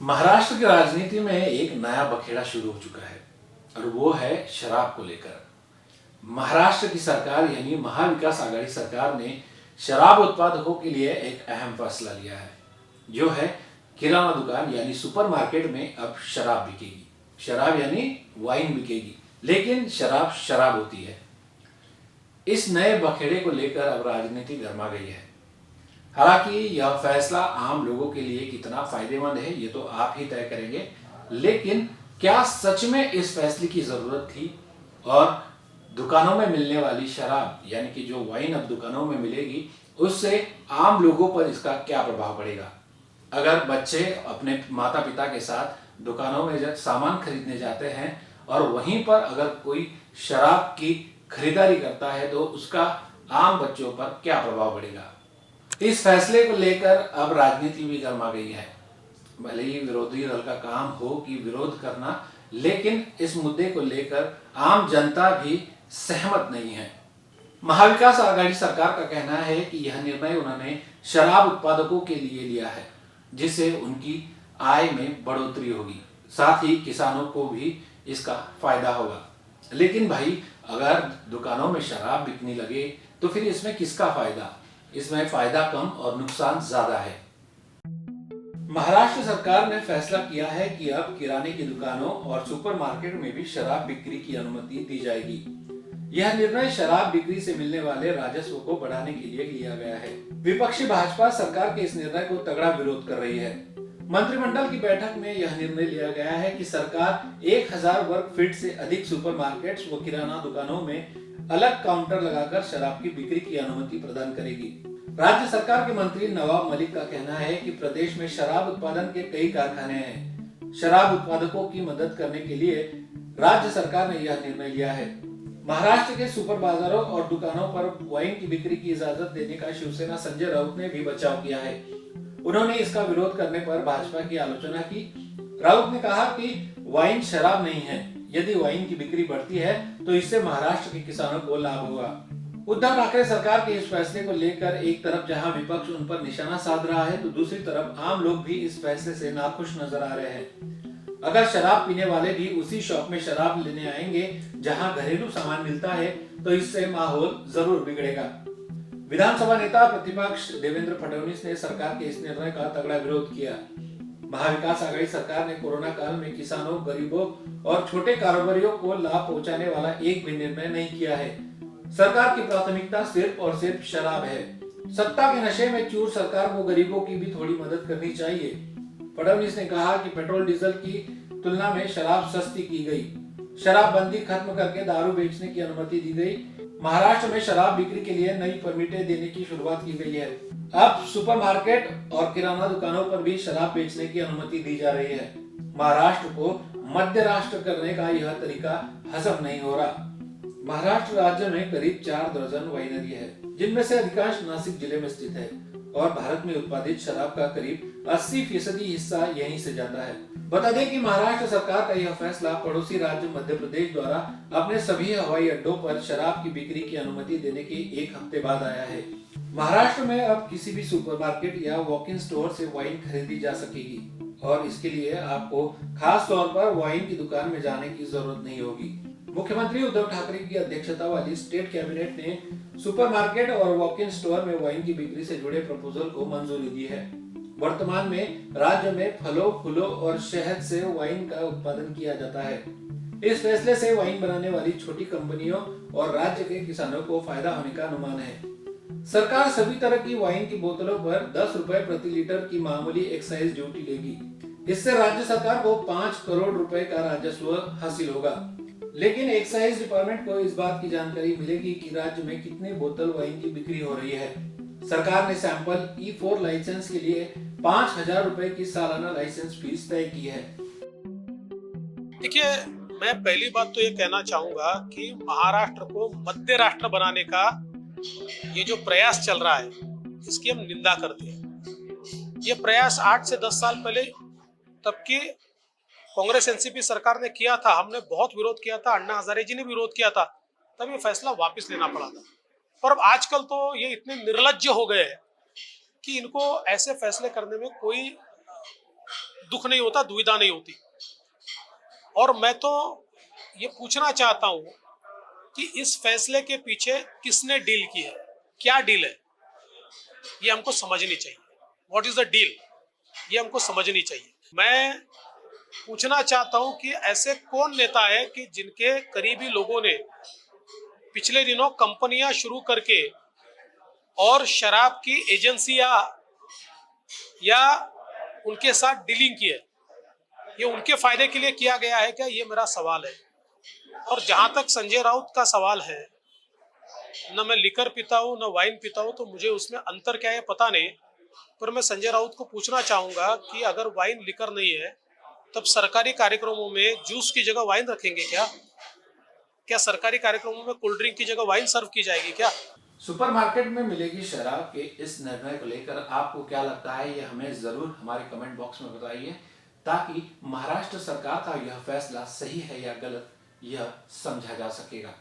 महाराष्ट्र की राजनीति में एक नया बखेड़ा शुरू हो चुका है और वो है शराब को लेकर। महाराष्ट्र की सरकार यानी महाविकास आघाड़ी सरकार ने शराब उत्पादकों के लिए एक अहम फैसला लिया है, जो है किराना दुकान यानी सुपरमार्केट में अब शराब बिकेगी। शराब यानी वाइन बिकेगी, लेकिन शराब शराब होती है। इस नए बखेड़े को लेकर अब राजनीति गर्मा गई है। हालांकि यह फैसला आम लोगों के लिए कितना फायदेमंद है ये तो आप ही तय करेंगे, लेकिन क्या सच में इस फैसले की जरूरत थी? और दुकानों में मिलने वाली शराब यानी कि जो वाइन अब दुकानों में मिलेगी, उससे आम लोगों पर इसका क्या प्रभाव पड़ेगा? अगर बच्चे अपने माता पिता के साथ दुकानों में जब सामान खरीदने जाते हैं और वहीं पर अगर कोई शराब की खरीदारी करता है तो उसका आम बच्चों पर क्या प्रभाव पड़ेगा? इस फैसले को लेकर अब राजनीति भी गर्मा गई है। भले ही विरोधी दल का काम हो कि विरोध करना, लेकिन इस मुद्दे को लेकर आम जनता भी सहमत नहीं है। महाविकास आघाड़ी सरकार का कहना है कि यह निर्णय उन्होंने शराब उत्पादकों के लिए लिया है, जिससे उनकी आय में बढ़ोतरी होगी, साथ ही किसानों को भी इसका फायदा होगा। लेकिन भाई, अगर दुकानों में शराब बिकने लगे तो फिर इसमें किसका फायदा? इसमें फायदा कम और नुकसान ज्यादा है। महाराष्ट्र सरकार ने फैसला किया है कि अब किराने की दुकानों और सुपरमार्केट में भी शराब बिक्री की अनुमति दी जाएगी। यह निर्णय शराब बिक्री से मिलने वाले राजस्व को बढ़ाने के लिए लिया गया है। विपक्षी भाजपा सरकार के इस निर्णय को तगड़ा विरोध कर रही है। मंत्रिमंडल की बैठक में यह निर्णय लिया गया है कि सरकार 1000 वर्ग फीट से अधिक सुपरमार्केट्स व किराना दुकानों में अलग काउंटर लगाकर शराब की बिक्री की अनुमति प्रदान करेगी। राज्य सरकार के मंत्री नवाब मलिक का कहना है कि प्रदेश में शराब उत्पादन के कई कारखाने हैं। शराब उत्पादकों की मदद करने के लिए राज्य सरकार ने यह निर्णय लिया है। महाराष्ट्र के सुपर बाजारों और दुकानों पर वाइन की बिक्री की इजाजत देने का शिवसेना संजय राउत ने भी बचाव किया है। उन्होंने इसका विरोध करने पर भाजपा की आलोचना की। राउत ने कहा कि वाइन शराब नहीं है। यदि वाइन की बिक्री बढ़ती है तो इससे महाराष्ट्र के किसानों को लाभ होगा। उद्धव ठाकरे सरकार के इस फैसले को लेकर एक तरफ जहां विपक्ष उन पर निशाना साध रहा है, तो दूसरी तरफ आम लोग भी इस फैसले से नाखुश नजर आ रहे हैं। अगर शराब पीने वाले भी उसी शॉप में शराब लेने आएंगे जहां घरेलू सामान मिलता है, तो इससे माहौल जरूर बिगड़ेगा। विधानसभा नेता प्रतिपक्ष देवेंद्र फडणवीस ने सरकार के इस निर्णय का तगड़ा विरोध किया। महाविकास आघाड़ी सरकार ने कोरोना काल में किसानों, गरीबों और छोटे कारोबारियों को लाभ पहुंचाने वाला एक भी निर्णय नहीं किया है। सरकार की प्राथमिकता सिर्फ और सिर्फ शराब है। सत्ता के नशे में चूर सरकार को गरीबों की भी थोड़ी मदद करनी चाहिए। फडणवीस ने कहा कि पेट्रोल डीजल की तुलना में शराब सस्ती की गई। शराब बंदी खत्म करके दारू बेचने की अनुमति दी गई। महाराष्ट्र में शराब बिक्री के लिए नई परमिटें देने की शुरुआत की गई है। अब सुपरमार्केट और किराना दुकानों पर भी शराब बेचने की अनुमति दी जा रही है। महाराष्ट्र को मध्य राष्ट्र करने का यह तरीका हजम नहीं हो रहा। महाराष्ट्र राज्य में करीब 4 दर्जन वाइनरी है, जिनमें से अधिकांश नासिक जिले में स्थित है और भारत में उत्पादित शराब का करीब 80% हिस्सा यहीं से जाता है। बता दें कि महाराष्ट्र सरकार का यह फैसला पड़ोसी राज्य मध्य प्रदेश द्वारा अपने सभी हवाई अड्डों पर शराब की बिक्री की अनुमति देने के एक हफ्ते बाद आया है। महाराष्ट्र में अब किसी भी सुपरमार्केट या वॉक इन स्टोर से वाइन खरीदी जा सकेगी और इसके लिए आपको खास तौर पर वाइन की दुकान में जाने की जरूरत नहीं होगी। मुख्यमंत्री उद्धव ठाकरे की अध्यक्षता वाली स्टेट कैबिनेट ने सुपरमार्केट और वॉक इन स्टोर में वाइन की बिक्री से जुड़े प्रपोजल को मंजूरी दी है। वर्तमान में राज्य में फलों, फूलों और शहद से वाइन का उत्पादन किया जाता है। इस फैसले से वाइन बनाने वाली छोटी कंपनियों और राज्य के किसानों को फायदा होने का अनुमान है। सरकार सभी तरह की वाइन की बोतलों पर 10 रुपए प्रति लीटर की मामूली एक्साइज ड्यूटी लेगी। इससे राज्य सरकार को 5 करोड़ रुपए का राजस्व हासिल होगा। लेकिन एक्साइज डिपार्टमेंट को इस बात की जानकारी मिलेगी कि राज्य में कितने बोतल वाइन की बिक्री हो रही है। सरकार ने सैंपल E4 लाइसेंस के लिए 5000 रुपए की सालाना लाइसेंस फीस तय की है। देखिए, मैं पहली बात तो ये कहना चाहूंगा कि महाराष्ट्र को मध्य राष्ट्र बनाने का ये जो प्रयास चल रहा है, इसकी हम निंदा करते हैं। ये प्रयास 8 से 10 साल पहले तब की कांग्रेस एनसीपी सरकार ने किया था। हमने बहुत विरोध किया था, अन्ना हजारे जी ने भी विरोध किया था, तब ये फैसला वापस लेना पड़ा था। पर अब आजकल तो ये इतने निर्लज्ज हो गए हैं कि इनको ऐसे फैसले करने में कोई दुख नहीं होता, दुविधा नहीं होती। और मैं तो ये पूछना चाहता हूं कि इस फैसले के पीछे किसने डील की है, क्या डील है, ये हमको समझनी चाहिए। व्हाट इज द डील, ये हमको समझनी चाहिए। मैं पूछना चाहता हूं कि ऐसे कौन नेता है कि जिनके करीबी लोगों ने पिछले दिनों कंपनियां शुरू करके और शराब की एजेंसियां या उनके साथ डीलिंग की है। ये उनके फायदे के लिए किया गया है क्या, ये मेरा सवाल है। और जहां तक संजय राउत का सवाल है, न मैं लिकर पीता हूं न वाइन पीता हूं, तो मुझे उसमें अंतर क्या है पता नहीं। पर मैं संजय राउत को पूछना चाहूंगा कि अगर वाइन लिकर नहीं है तब सरकारी कार्यक्रमों में जूस की जगह वाइन रखेंगे क्या? क्या सरकारी कार्यक्रमों में कोल्ड ड्रिंक की जगह वाइन सर्व की जाएगी क्या? सुपरमार्केट में मिलेगी शराब के इस निर्णय को लेकर आपको क्या लगता है, ये हमें जरूर हमारे कमेंट बॉक्स में बताइए, ताकि महाराष्ट्र सरकार का यह फैसला सही है या गलत यह समझा जा सकेगा।